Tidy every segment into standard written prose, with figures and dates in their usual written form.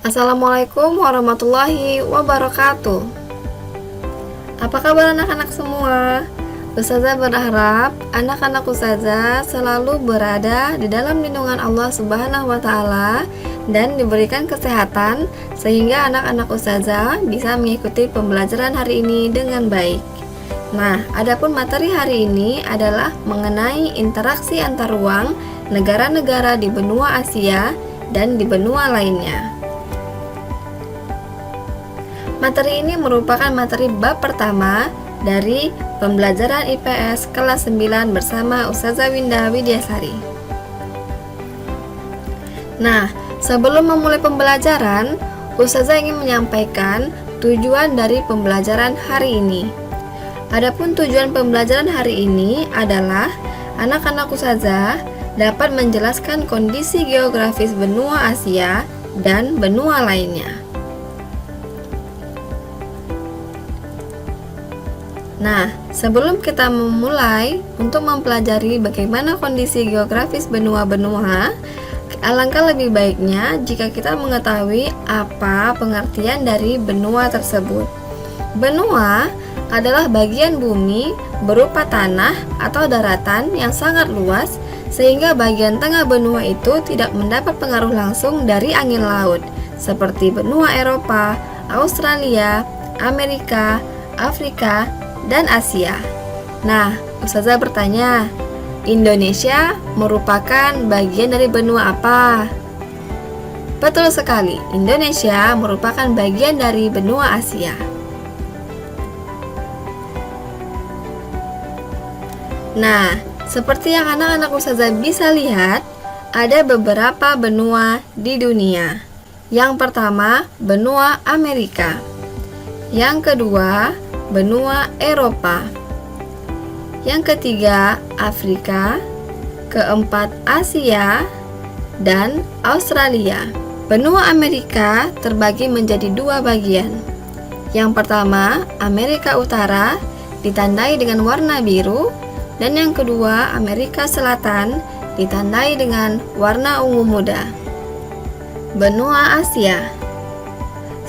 Assalamualaikum warahmatullahi wabarakatuh. Apa kabar anak-anak semua? Ustazah berharap anak-anak Ustazah selalu berada di dalam lindungan Allah Subhanahu wa Ta'ala dan diberikan kesehatan sehingga anak-anak Ustazah bisa mengikuti pembelajaran hari ini dengan baik. Nah, adapun materi hari ini adalah mengenai interaksi antar ruang negara-negara di benua Asia dan di benua lainnya. Materi ini merupakan materi bab pertama dari pembelajaran IPS kelas 9 bersama Ustazah Winda Widyasari. Nah, sebelum memulai pembelajaran, Ustazah ingin menyampaikan tujuan dari pembelajaran hari ini. Adapun tujuan pembelajaran hari ini adalah anak-anak Ustazah dapat menjelaskan kondisi geografis benua Asia dan benua lainnya. Nah, sebelum kita memulai untuk mempelajari bagaimana kondisi geografis benua-benua, alangkah lebih baiknya jika kita mengetahui apa pengertian dari benua tersebut. Benua adalah bagian bumi berupa tanah atau daratan yang sangat luas, sehingga bagian tengah benua itu tidak mendapat pengaruh langsung dari angin laut, seperti benua Eropa, Australia, Amerika, Afrika, dan Asia. Nah, Ustazah bertanya, Indonesia merupakan bagian dari benua apa? Betul sekali, Indonesia merupakan bagian dari benua Asia. Nah, seperti yang anak-anak Ustazah bisa lihat, ada beberapa benua di dunia. Yang pertama, benua Amerika. Yang kedua, benua Eropa. Yang ketiga, Afrika. Keempat, Asia. Dan Australia. Benua Amerika terbagi menjadi dua bagian. Yang pertama, Amerika Utara ditandai dengan warna biru, dan yang kedua, Amerika Selatan ditandai dengan warna ungu muda. Benua Asia.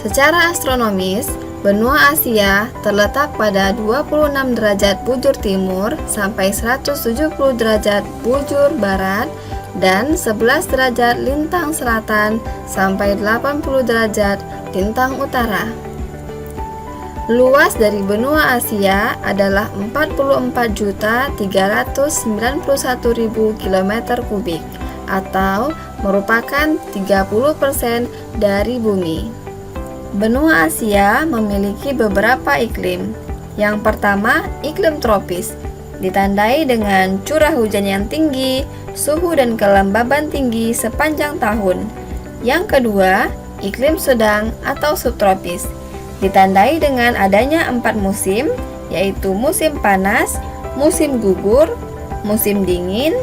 Secara astronomis, benua Asia terletak pada 26 derajat bujur timur sampai 170 derajat bujur barat dan 11 derajat lintang selatan sampai 80 derajat lintang utara. Luas dari benua Asia adalah 44.391.000 km kubik atau merupakan 30% dari bumi. Benua Asia memiliki beberapa iklim. Yang pertama, iklim tropis, ditandai dengan curah hujan yang tinggi, suhu dan kelembaban tinggi sepanjang tahun. Yang kedua, iklim sedang atau subtropis, ditandai dengan adanya 4 musim, yaitu musim panas, musim gugur, musim dingin,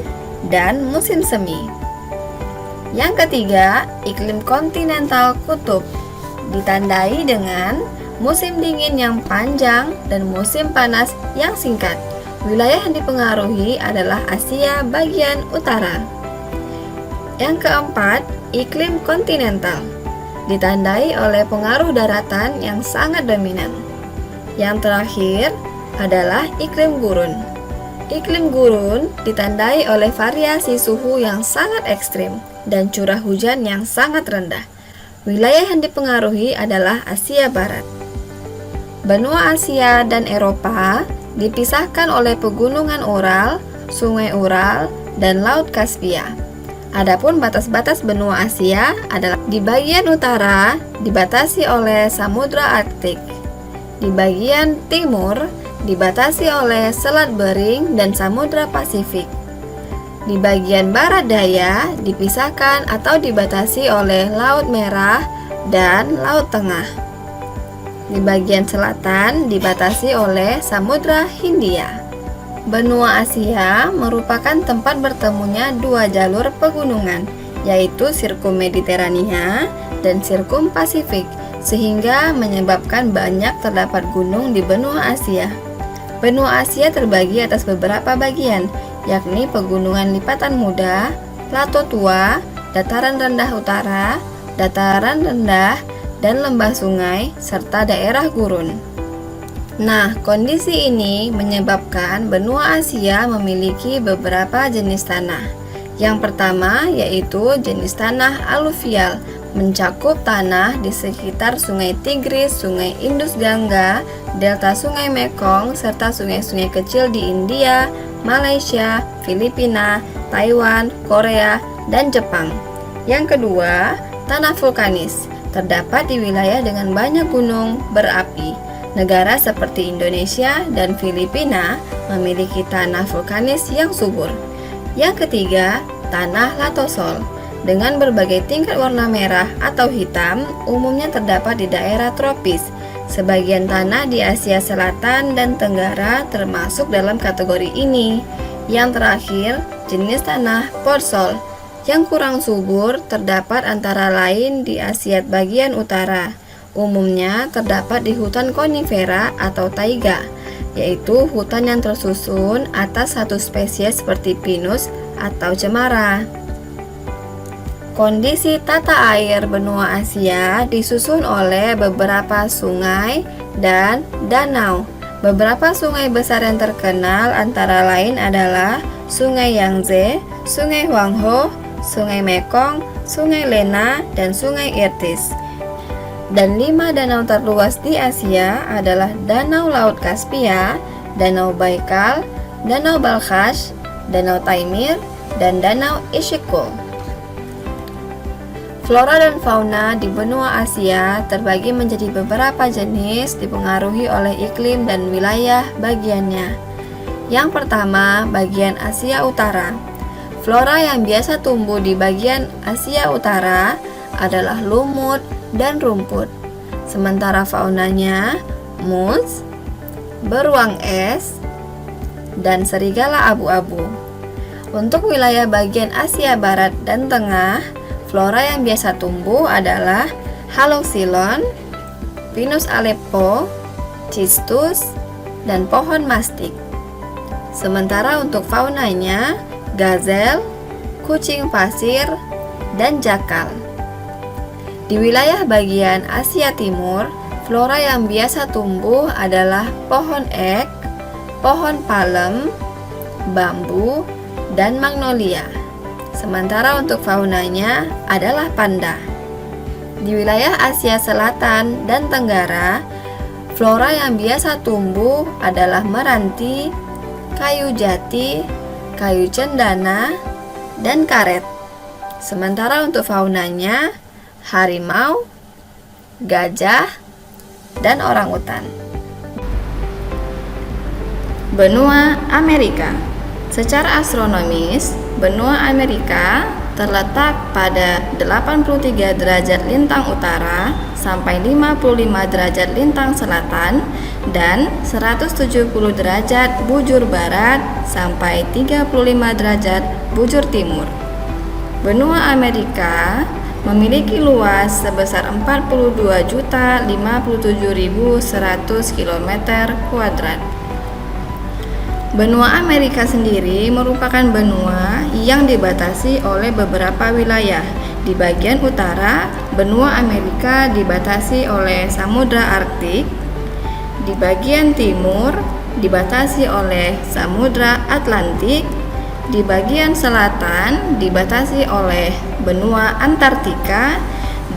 dan musim semi. Yang ketiga, iklim kontinental kutub, ditandai dengan musim dingin yang panjang dan musim panas yang singkat. Wilayah yang dipengaruhi adalah Asia bagian utara. Yang keempat, iklim kontinental, ditandai oleh pengaruh daratan yang sangat dominan. Yang terakhir adalah iklim gurun. Iklim gurun ditandai oleh variasi suhu yang sangat ekstrim dan curah hujan yang sangat rendah. Wilayah yang dipengaruhi adalah Asia Barat. Benua Asia dan Eropa dipisahkan oleh pegunungan Ural, Sungai Ural, dan Laut Kaspia. Adapun batas-batas benua Asia adalah di bagian utara dibatasi oleh Samudra Arktik. Di bagian timur dibatasi oleh Selat Bering dan Samudra Pasifik. Di bagian barat daya dipisahkan atau dibatasi oleh Laut Merah dan Laut Tengah. Di bagian selatan dibatasi oleh Samudra Hindia. Benua Asia merupakan tempat bertemunya dua jalur pegunungan, yaitu Sirkum Mediterania dan Sirkum Pasifik, sehingga menyebabkan banyak terdapat gunung di benua Asia. Benua Asia terbagi atas beberapa bagian, yakni pegunungan lipatan muda, plato tua, dataran rendah utara, dataran rendah, dan lembah sungai, serta daerah gurun. Nah, kondisi ini menyebabkan benua Asia memiliki beberapa jenis tanah. Yang pertama yaitu jenis tanah aluvial, mencakup tanah di sekitar Sungai Tigris, Sungai Indus Gangga, delta Sungai Mekong, serta sungai-sungai kecil di India, Malaysia, Filipina, Taiwan, Korea, dan Jepang. Yang kedua, tanah vulkanis, terdapat di wilayah dengan banyak gunung berapi. Negara seperti Indonesia dan Filipina memiliki tanah vulkanis yang subur. Yang ketiga, tanah latosol dengan berbagai tingkat warna merah atau hitam, umumnya terdapat di daerah tropis. Sebagian tanah di Asia Selatan dan Tenggara termasuk dalam kategori ini. Yang terakhir, jenis tanah porsol yang kurang subur terdapat antara lain di Asia bagian utara. Umumnya terdapat di hutan konifera atau taiga, yaitu hutan yang tersusun atas satu spesies seperti pinus atau cemara. Kondisi tata air benua Asia disusun oleh beberapa sungai dan danau. Beberapa sungai besar yang terkenal antara lain adalah Sungai Yangtze, Sungai Huanghe, Sungai Mekong, Sungai Lena, dan Sungai Irtis. Dan 5 danau terluas di Asia adalah Danau Laut Kaspia, Danau Baikal, Danau Balkhash, Danau Taimyr, dan Danau Ishikul. Flora dan fauna di benua Asia terbagi menjadi beberapa jenis dipengaruhi oleh iklim dan wilayah bagiannya. Yang pertama, bagian Asia Utara. Flora yang biasa tumbuh di bagian Asia Utara adalah lumut dan rumput. Sementara faunanya moose, beruang es, dan serigala abu-abu. Untuk wilayah bagian Asia Barat dan Tengah, flora yang biasa tumbuh adalah Haloscilon, Pinus Aleppo, Cistus, dan pohon mastik. Sementara untuk faunanya, gazel, kucing pasir, dan jakal. Di wilayah bagian Asia Timur, flora yang biasa tumbuh adalah pohon ek, pohon palem, bambu, dan magnolia. Sementara untuk faunanya adalah panda. Di wilayah Asia Selatan dan Tenggara, flora yang biasa tumbuh adalah meranti, kayu jati, kayu cendana, dan karet. Sementara untuk faunanya, harimau, gajah, dan orangutan. Benua Amerika. Secara astronomis, benua Amerika terletak pada 83 derajat lintang utara sampai 55 derajat lintang selatan dan 170 derajat bujur barat sampai 35 derajat bujur timur. Benua Amerika memiliki luas sebesar 42.057.100 km². Benua Amerika sendiri merupakan benua yang dibatasi oleh beberapa wilayah. Di bagian utara, benua Amerika dibatasi oleh Samudra Arktik. Di bagian timur, dibatasi oleh Samudra Atlantik. Di bagian selatan dibatasi oleh benua Antartika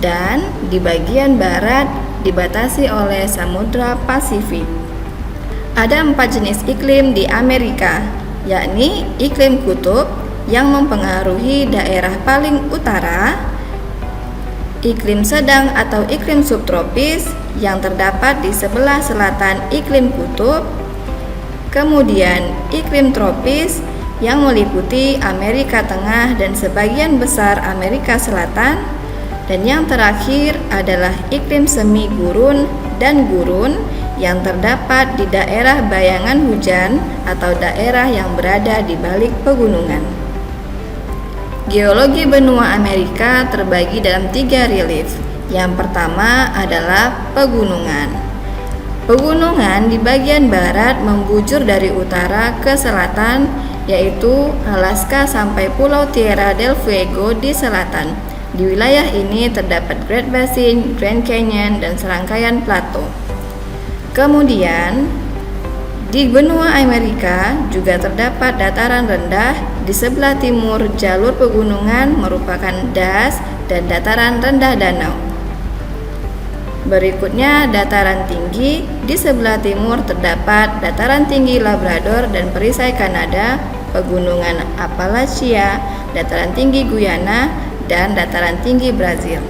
dan di bagian barat dibatasi oleh Samudra Pasifik. Ada 4 jenis iklim di Amerika, yakni iklim kutub yang mempengaruhi daerah paling utara, iklim sedang atau iklim subtropis yang terdapat di sebelah selatan iklim kutub, kemudian iklim tropis yang meliputi Amerika Tengah dan sebagian besar Amerika Selatan, dan yang terakhir adalah iklim semi gurun dan gurun yang terdapat di daerah bayangan hujan atau daerah yang berada di balik pegunungan. Geologi benua Amerika terbagi dalam 3 relief. Yang pertama adalah pegunungan. Pegunungan di bagian barat membujur dari utara ke selatan, yaitu Alaska sampai Pulau Tierra del Fuego di selatan. Di wilayah ini terdapat Great Basin, Grand Canyon, dan serangkaian plato. Kemudian, di benua Amerika juga terdapat dataran rendah. Di sebelah timur jalur pegunungan merupakan das dan dataran rendah danau. Berikutnya dataran tinggi. Di sebelah timur terdapat dataran tinggi Labrador dan perisai Kanada, pegunungan Appalachia, dataran tinggi Guyana, dan dataran tinggi Brazil.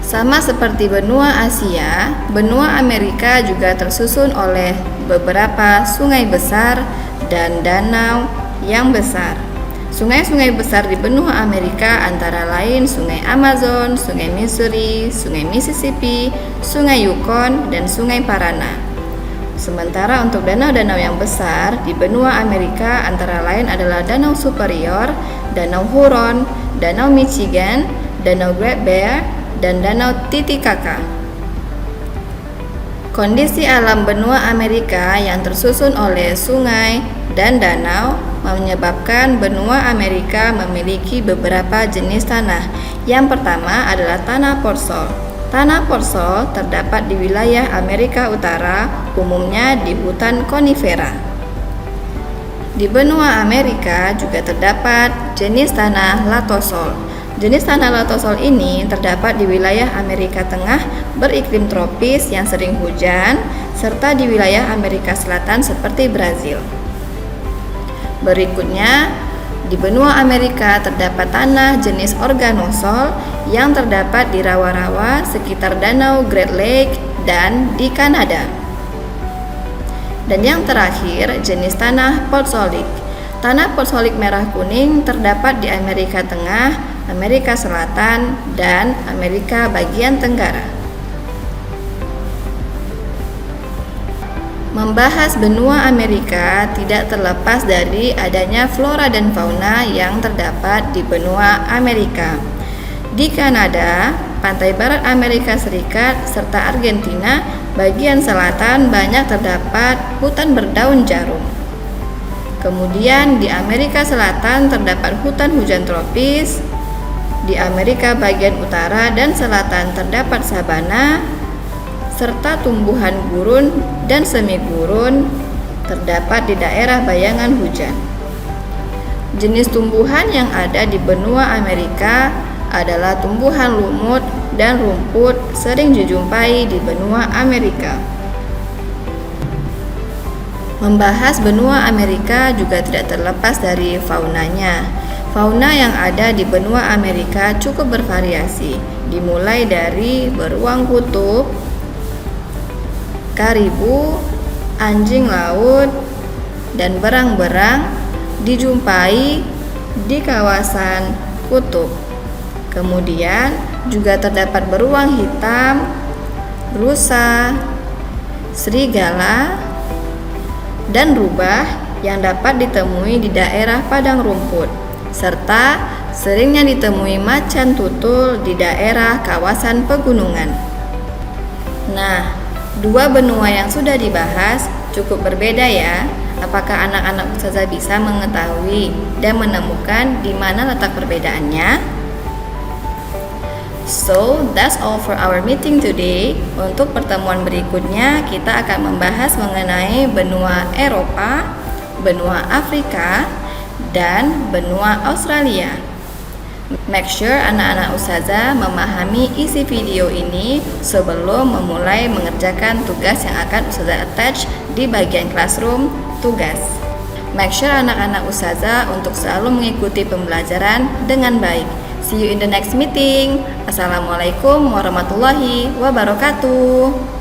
Sama seperti benua Asia, benua Amerika juga tersusun oleh beberapa sungai besar dan danau yang besar. Sungai-sungai besar di benua Amerika antara lain Sungai Amazon, Sungai Missouri, Sungai Mississippi, Sungai Yukon, dan Sungai Parana. Sementara untuk danau-danau yang besar di benua Amerika antara lain adalah Danau Superior, Danau Huron, Danau Michigan, Danau Great Bear, dan Danau Titicaca. Kondisi alam benua Amerika yang tersusun oleh sungai dan danau menyebabkan benua Amerika memiliki beberapa jenis tanah. Yang pertama adalah tanah porsol. Tanah porsol terdapat di wilayah Amerika Utara, umumnya di hutan konifera. Di benua Amerika juga terdapat jenis tanah latosol. Jenis tanah latosol ini terdapat di wilayah Amerika Tengah beriklim tropis yang sering hujan, serta di wilayah Amerika Selatan seperti Brazil. Berikutnya, di benua Amerika terdapat tanah jenis organosol yang terdapat di rawa-rawa sekitar Danau Great Lake dan di Kanada. Dan yang terakhir, jenis tanah porsolik. Tanah porsolik merah kuning terdapat di Amerika Tengah, Amerika Selatan, dan Amerika bagian Tenggara. Membahas benua Amerika tidak terlepas dari adanya flora dan fauna yang terdapat di benua Amerika. Di Kanada, pantai barat Amerika Serikat, serta Argentina, bagian selatan banyak terdapat hutan berdaun jarum. Kemudian di Amerika Selatan terdapat hutan hujan tropis. Di Amerika bagian utara dan selatan terdapat sabana, serta tumbuhan gurun dan semi gurun terdapat di daerah bayangan hujan. Jenis tumbuhan yang ada di benua Amerika adalah tumbuhan lumut dan rumput sering dijumpai di benua Amerika. Membahas benua Amerika juga tidak terlepas dari faunanya. Fauna yang ada di benua Amerika cukup bervariasi, dimulai dari beruang kutub, karibu, anjing laut, dan berang-berang dijumpai di kawasan kutub. Kemudian juga terdapat beruang hitam, rusa, serigala, dan rubah yang dapat ditemui di daerah padang rumput, serta seringnya ditemui macan tutul di daerah kawasan pegunungan. Nah, dua benua yang sudah dibahas cukup berbeda ya. Apakah anak-anak ustazah bisa mengetahui dan menemukan di mana letak perbedaannya? So, that's all for our meeting today. Untuk pertemuan berikutnya, kita akan membahas mengenai benua Eropa, benua Afrika, dan benua Australia. Make sure anak-anak ustazah memahami isi video ini sebelum memulai mengerjakan tugas yang akan ustazah attach di bagian classroom tugas. Make sure anak-anak ustazah untuk selalu mengikuti pembelajaran dengan baik. See you in the next meeting. Assalamualaikum warahmatullahi wabarakatuh.